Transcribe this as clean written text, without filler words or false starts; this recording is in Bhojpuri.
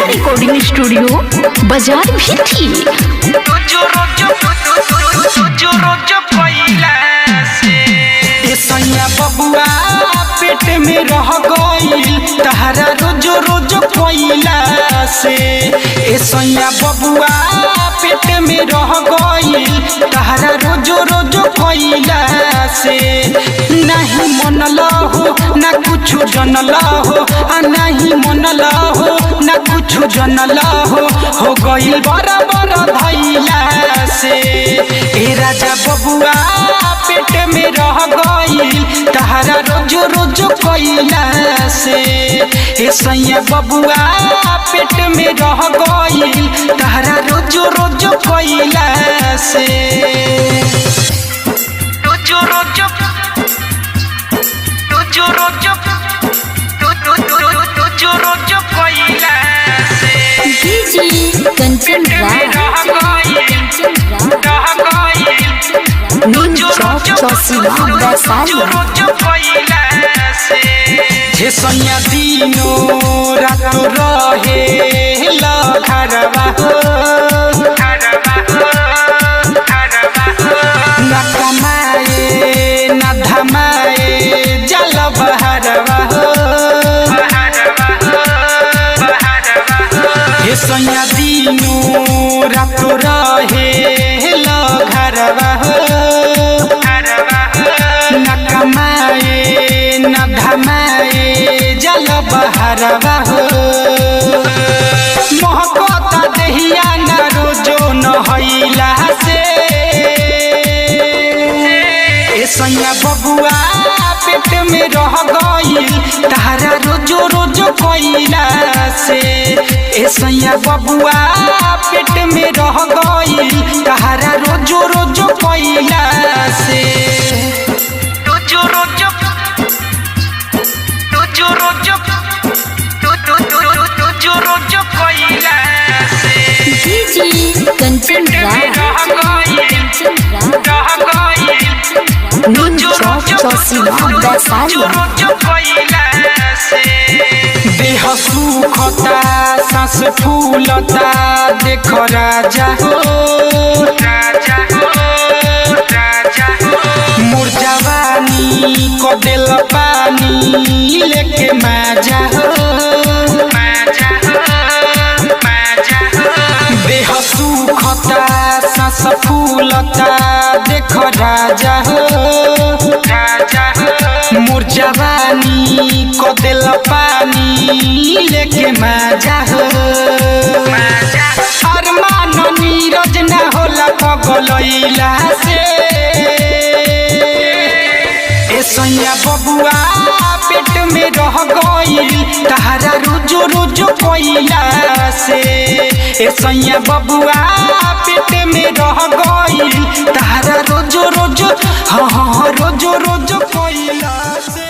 रिकॉर्डिंग स्टूडियो बाजार भी थी। बबुआ पेट में रह गई तहरा रोज रोज कोइला से। ऐसा बबुआ पेट में रह गई तहरा रोज रोज कोइला से। नहीं मन लहो ना कुछ जन लहो, नहीं मन लहो ना कुछ जन लहो, हो गई बराबर धैला से। ए राजा बबुआ पेट में रह गई तहरा रोज रोज कोइला से। ऐसा बबुआ पेट में रह गई तहरा रोज रोज कोइला से। कंचन दिनो रात रहे घरवा न कमाए न धमाए जल बहरवा। सैया दिनो रात रहे घरवा न कमाए न धमाए जल बहरवा। महकता दहिया न रोजो नहैला से। सैया बबुआ पेट में रह गई तहरा रोज रोज कोइला से। ऐसा बबुआ पेट में रह गई तहरा रोज रोज कोइला से। कंचन देह सुखता सांस फूलता देख राजा हो मोर जवानी को दिल पानी लेके माजा हो। देह सुखता सांस फूलता देख राजा हो मोर जवानी को दिल पानी लेके माजा हो। अरमान नीरज न होला पगलैला से। ऐसा बबुआ पेट में रह गई तहरा रोज रोज कोइला से। ऐसा बबुआ पेट में रह गई तहरा रोज रोज हाँ रोज रोज कोइला से।